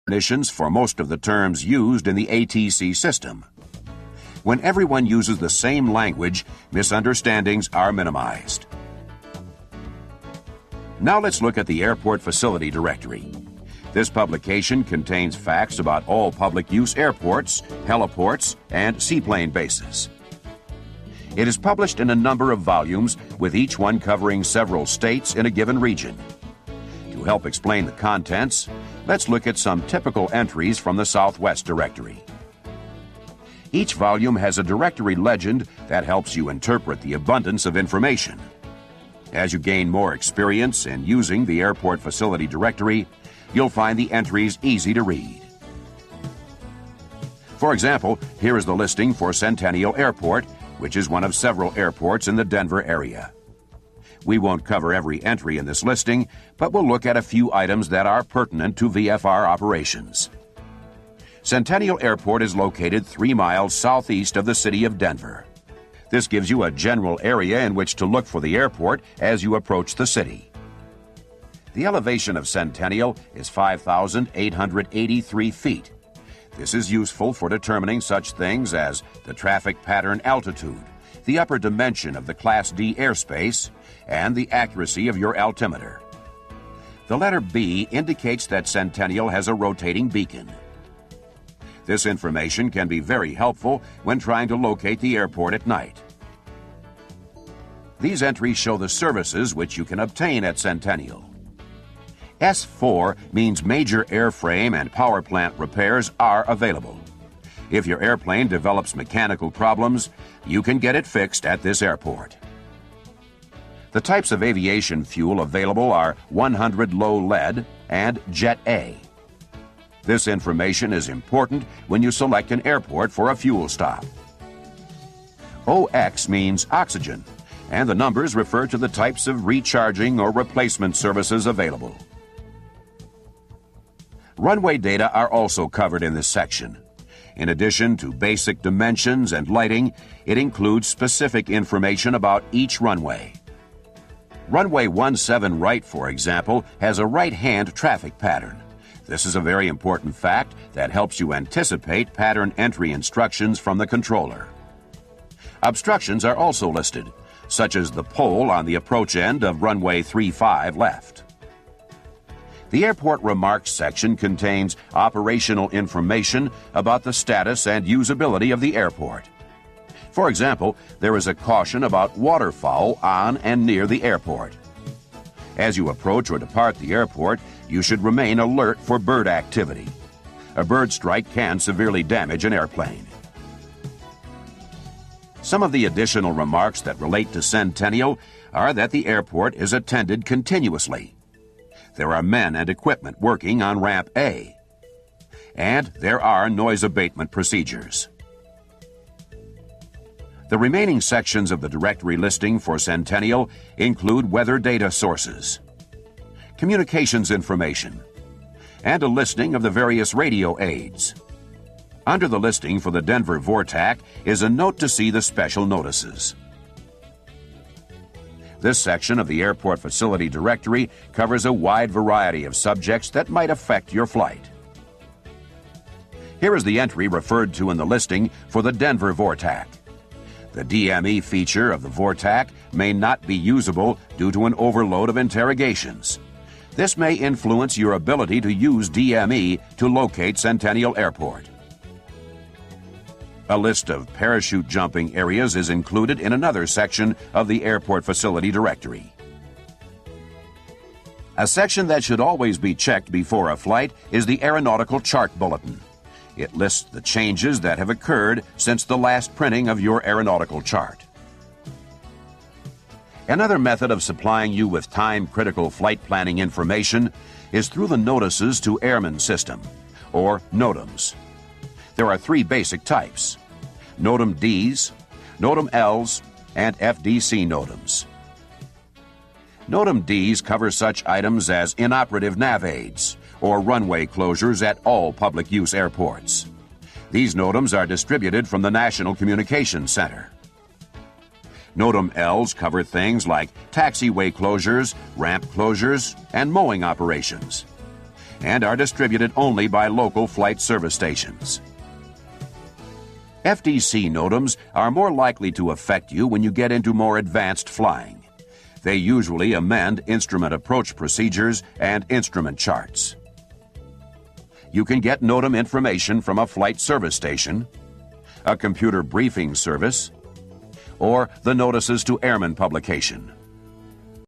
definitions for most of the terms used in the ATC system. When everyone uses the same language, misunderstandings are minimized. Now let's look at the Airport Facility Directory. This publication contains facts about all public-use airports, heliports, and seaplane bases. It is published in a number of volumes, with each one covering several states in a given region. To help explain the contents, let's look at some typical entries from the Southwest Directory. Each volume has a directory legend that helps you interpret the abundance of information. As you gain more experience in using the Airport Facility Directory, you'll find the entries easy to read. For example, here is the listing for Centennial Airport, which is one of several airports in the Denver area. We won't cover every entry in this listing, but we'll look at a few items that are pertinent to VFR operations. Centennial Airport is located 3 miles southeast of the city of Denver. This gives you a general area in which to look for the airport as you approach the city. The elevation of Centennial is 5,883 feet. This is useful for determining such things as the traffic pattern altitude, the upper dimension of the Class D airspace, and the accuracy of your altimeter. The letter B indicates that Centennial has a rotating beacon. This information can be very helpful when trying to locate the airport at night. These entries show the services which you can obtain at Centennial. S4 means major airframe and power plant repairs are available. If your airplane develops mechanical problems, you can get it fixed at this airport. The types of aviation fuel available are 100 low lead and Jet A. This information is important when you select an airport for a fuel stop. OX means oxygen, and the numbers refer to the types of recharging or replacement services available. Runway data are also covered in this section. In addition to basic dimensions and lighting, it includes specific information about each runway. Runway 17 right, for example, has a right-hand traffic pattern. This is a very important fact that helps you anticipate pattern entry instructions from the controller. Obstructions are also listed, such as the pole on the approach end of runway 35 left. The Airport Remarks section contains operational information about the status and usability of the airport. For example, there is a caution about waterfowl on and near the airport. As you approach or depart the airport, you should remain alert for bird activity. A bird strike can severely damage an airplane. Some of the additional remarks that relate to Centennial are that the airport is attended continuously. There are men and equipment working on Ramp A. And there are noise abatement procedures. The remaining sections of the directory listing for Centennial include weather data sources, communications information, and a listing of the various radio aids. Under the listing for the Denver VORTAC is a note to see the special notices. This section of the Airport Facility Directory covers a wide variety of subjects that might affect your flight. Here is the entry referred to in the listing for the Denver VORTAC. The DME feature of the VORTAC may not be usable due to an overload of interrogations. This may influence your ability to use DME to locate Centennial Airport. A list of parachute jumping areas is included in another section of the Airport Facility Directory. A section that should always be checked before a flight is the Aeronautical Chart Bulletin. It lists the changes that have occurred since the last printing of your aeronautical chart. Another method of supplying you with time-critical flight planning information is through the Notices to Airmen system, or NOTAMs. There are 3 basic types: NOTAM Ds, NOTAM Ls, and FDC NOTAMs. NOTAM Ds cover such items as inoperative nav aids or runway closures at all public-use airports. These NOTAMs are distributed from the National Communications Center. NOTAM Ls cover things like taxiway closures, ramp closures, and mowing operations. and are distributed only by local flight service stations. FDC NOTAMs are more likely to affect you when you get into more advanced flying. They usually amend instrument approach procedures and instrument charts. You can get NOTAM information from a flight service station, a computer briefing service, or the Notices to Airmen publication.